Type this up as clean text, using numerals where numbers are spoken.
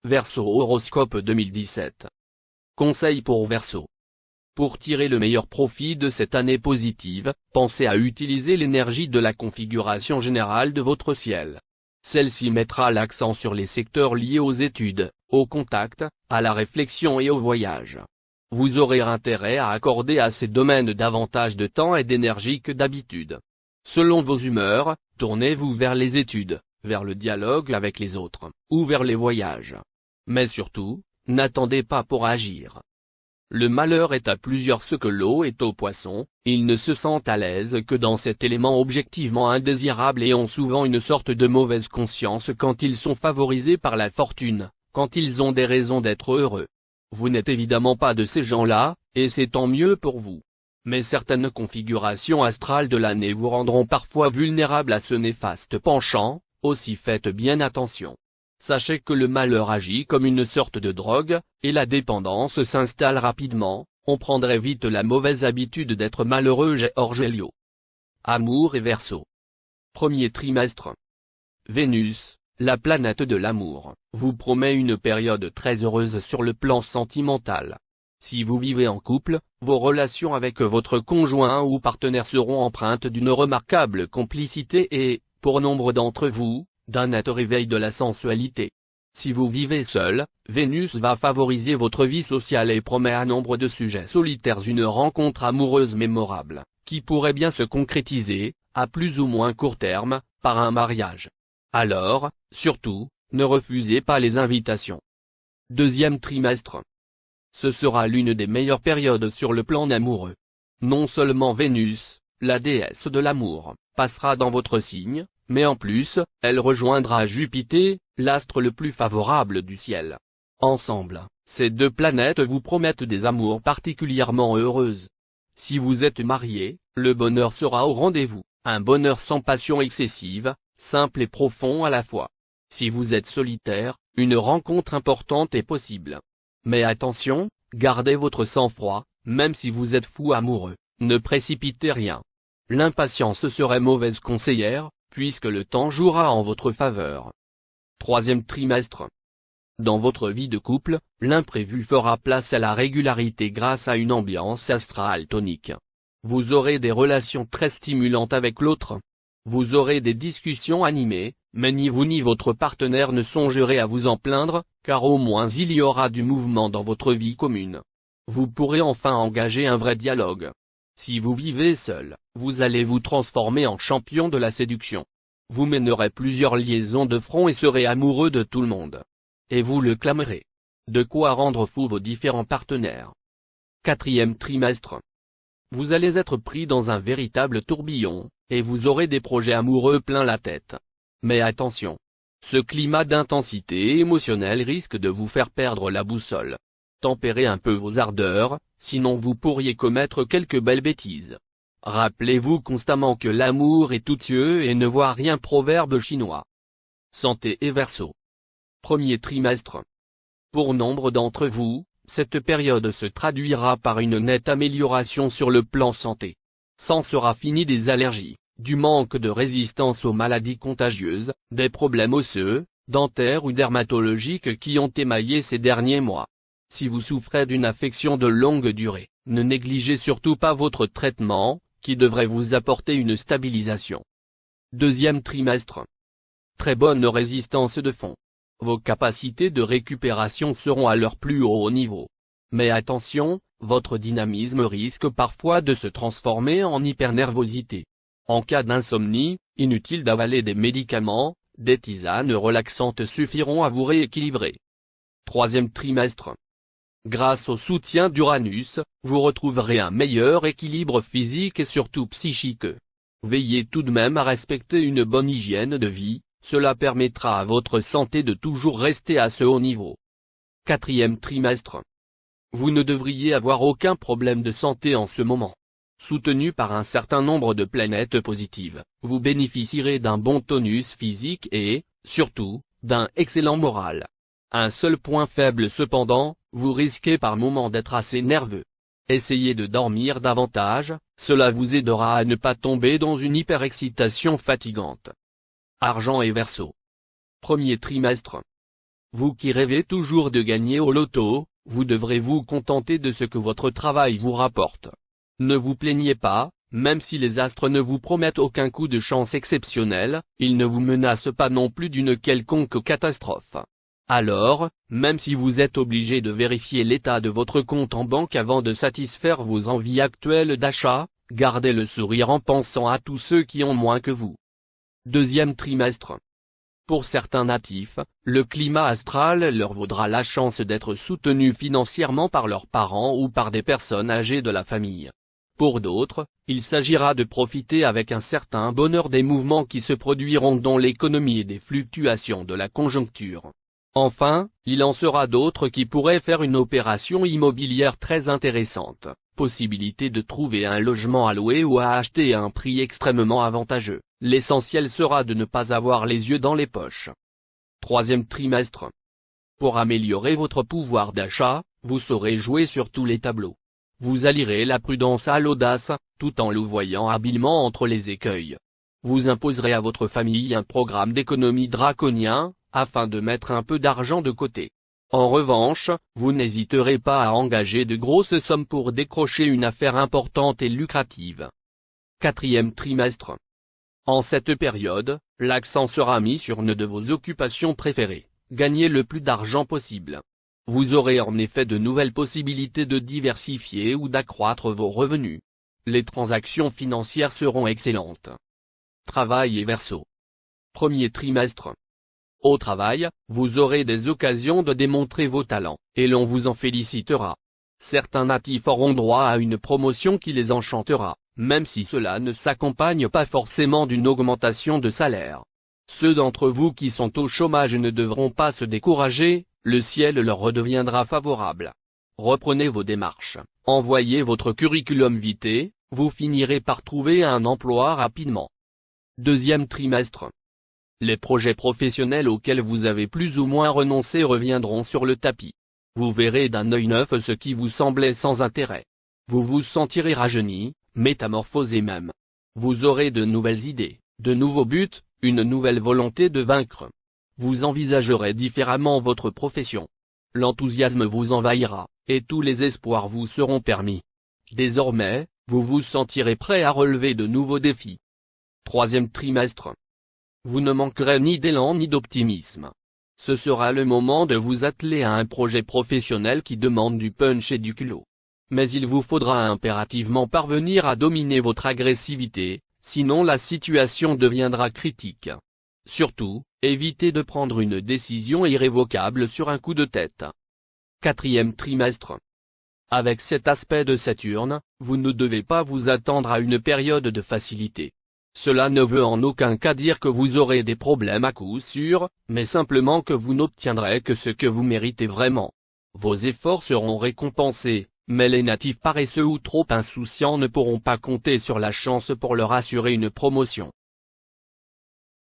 Verseau horoscope 2017. Conseils pour Verseau. Pour tirer le meilleur profit de cette année positive, pensez à utiliser l'énergie de la configuration générale de votre ciel. Celle-ci mettra l'accent sur les secteurs liés aux études, au contact, à la réflexion et au voyage. Vous aurez intérêt à accorder à ces domaines davantage de temps et d'énergie que d'habitude. Selon vos humeurs, tournez-vous vers les études, vers le dialogue avec les autres, ou vers les voyages. Mais surtout, n'attendez pas pour agir. Le malheur est à plusieurs ce que l'eau est aux poissons, ils ne se sentent à l'aise que dans cet élément objectivement indésirable et ont souvent une sorte de mauvaise conscience quand ils sont favorisés par la fortune, quand ils ont des raisons d'être heureux. Vous n'êtes évidemment pas de ces gens-là, et c'est tant mieux pour vous. Mais certaines configurations astrales de l'année vous rendront parfois vulnérables à ce néfaste penchant, aussi faites bien attention. Sachez que le malheur agit comme une sorte de drogue, et la dépendance s'installe rapidement, on prendrait vite la mauvaise habitude d'être malheureux. Georges Eliot. Amour et Verseau. Premier trimestre. Vénus, la planète de l'amour, vous promet une période très heureuse sur le plan sentimental. Si vous vivez en couple, vos relations avec votre conjoint ou partenaire seront empreintes d'une remarquable complicité et, pour nombre d'entre vous, d'un net réveil de la sensualité. Si vous vivez seul, Vénus va favoriser votre vie sociale et promet à nombre de sujets solitaires une rencontre amoureuse mémorable, qui pourrait bien se concrétiser, à plus ou moins court terme, par un mariage. Alors, surtout, ne refusez pas les invitations. Deuxième trimestre. Ce sera l'une des meilleures périodes sur le plan amoureux. Non seulement Vénus, la déesse de l'amour, passera dans votre signe, mais en plus, elle rejoindra Jupiter, l'astre le plus favorable du ciel. Ensemble, ces deux planètes vous promettent des amours particulièrement heureuses. Si vous êtes marié, le bonheur sera au rendez-vous, un bonheur sans passion excessive, simple et profond à la fois. Si vous êtes solitaire, une rencontre importante est possible. Mais attention, gardez votre sang-froid, même si vous êtes fou amoureux, ne précipitez rien. L'impatience serait mauvaise conseillère, puisque le temps jouera en votre faveur. Troisième trimestre. Dans votre vie de couple, l'imprévu fera place à la régularité grâce à une ambiance astrale tonique. Vous aurez des relations très stimulantes avec l'autre. Vous aurez des discussions animées, mais ni vous ni votre partenaire ne songerez à vous en plaindre, car au moins il y aura du mouvement dans votre vie commune. Vous pourrez enfin engager un vrai dialogue. Si vous vivez seul, vous allez vous transformer en champion de la séduction. Vous mènerez plusieurs liaisons de front et serez amoureux de tout le monde. Et vous le clamerez. De quoi rendre fou vos différents partenaires. Quatrième trimestre. Vous allez être pris dans un véritable tourbillon, et vous aurez des projets amoureux plein la tête. Mais attention. Ce climat d'intensité émotionnelle risque de vous faire perdre la boussole. Tempérez un peu vos ardeurs, sinon vous pourriez commettre quelques belles bêtises. Rappelez-vous constamment que l'amour est tout yeux et ne voit rien. Proverbe chinois. Santé et Verseau. Premier trimestre. Pour nombre d'entre vous, cette période se traduira par une nette amélioration sur le plan santé. S'en sera fini des allergies, du manque de résistance aux maladies contagieuses, des problèmes osseux, dentaires ou dermatologiques qui ont émaillé ces derniers mois. Si vous souffrez d'une affection de longue durée, ne négligez surtout pas votre traitement, qui devrait vous apporter une stabilisation. Deuxième trimestre. Très bonne résistance de fond. Vos capacités de récupération seront à leur plus haut niveau. Mais attention, votre dynamisme risque parfois de se transformer en hypernervosité. En cas d'insomnie, inutile d'avaler des médicaments, des tisanes relaxantes suffiront à vous rééquilibrer. Troisième trimestre. Grâce au soutien d'Uranus, vous retrouverez un meilleur équilibre physique et surtout psychique. Veillez tout de même à respecter une bonne hygiène de vie, cela permettra à votre santé de toujours rester à ce haut niveau. Quatrième trimestre. Vous ne devriez avoir aucun problème de santé en ce moment. Soutenu par un certain nombre de planètes positives, vous bénéficierez d'un bon tonus physique et, surtout, d'un excellent moral. Un seul point faible cependant, vous risquez par moments d'être assez nerveux. Essayez de dormir davantage, cela vous aidera à ne pas tomber dans une hyperexcitation fatigante. Argent et Verseau. Premier trimestre. Vous qui rêvez toujours de gagner au loto, vous devrez vous contenter de ce que votre travail vous rapporte. Ne vous plaignez pas, même si les astres ne vous promettent aucun coup de chance exceptionnel, ils ne vous menacent pas non plus d'une quelconque catastrophe. Alors, même si vous êtes obligé de vérifier l'état de votre compte en banque avant de satisfaire vos envies actuelles d'achat, gardez le sourire en pensant à tous ceux qui ont moins que vous. Deuxième trimestre. Pour certains natifs, le climat astral leur vaudra la chance d'être soutenus financièrement par leurs parents ou par des personnes âgées de la famille. Pour d'autres, il s'agira de profiter avec un certain bonheur des mouvements qui se produiront dans l'économie et des fluctuations de la conjoncture. Enfin, il en sera d'autres qui pourraient faire une opération immobilière très intéressante, possibilité de trouver un logement à louer ou à acheter à un prix extrêmement avantageux. L'essentiel sera de ne pas avoir les yeux dans les poches. Troisième trimestre. Pour améliorer votre pouvoir d'achat, vous saurez jouer sur tous les tableaux. Vous allierez la prudence à l'audace, tout en louvoyant habilement entre les écueils. Vous imposerez à votre famille un programme d'économie draconien, afin de mettre un peu d'argent de côté. En revanche, vous n'hésiterez pas à engager de grosses sommes pour décrocher une affaire importante et lucrative. Quatrième trimestre. En cette période, l'accent sera mis sur une de vos occupations préférées, gagner le plus d'argent possible. Vous aurez en effet de nouvelles possibilités de diversifier ou d'accroître vos revenus. Les transactions financières seront excellentes. Travail et Verseau. Premier trimestre. Au travail, vous aurez des occasions de démontrer vos talents, et l'on vous en félicitera. Certains natifs auront droit à une promotion qui les enchantera, même si cela ne s'accompagne pas forcément d'une augmentation de salaire. Ceux d'entre vous qui sont au chômage ne devront pas se décourager, le ciel leur redeviendra favorable. Reprenez vos démarches, envoyez votre curriculum vitae, vous finirez par trouver un emploi rapidement. Deuxième trimestre. Les projets professionnels auxquels vous avez plus ou moins renoncé reviendront sur le tapis. Vous verrez d'un œil neuf ce qui vous semblait sans intérêt. Vous vous sentirez rajeuni, métamorphosé même. Vous aurez de nouvelles idées, de nouveaux buts, une nouvelle volonté de vaincre. Vous envisagerez différemment votre profession. L'enthousiasme vous envahira, et tous les espoirs vous seront permis. Désormais, vous vous sentirez prêt à relever de nouveaux défis. Troisième trimestre. Vous ne manquerez ni d'élan ni d'optimisme. Ce sera le moment de vous atteler à un projet professionnel qui demande du punch et du culot. Mais il vous faudra impérativement parvenir à dominer votre agressivité, sinon la situation deviendra critique. Surtout, évitez de prendre une décision irrévocable sur un coup de tête. Quatrième trimestre. Avec cet aspect de Saturne, vous ne devez pas vous attendre à une période de facilité. Cela ne veut en aucun cas dire que vous aurez des problèmes à coup sûr, mais simplement que vous n'obtiendrez que ce que vous méritez vraiment. Vos efforts seront récompensés, mais les natifs paresseux ou trop insouciants ne pourront pas compter sur la chance pour leur assurer une promotion.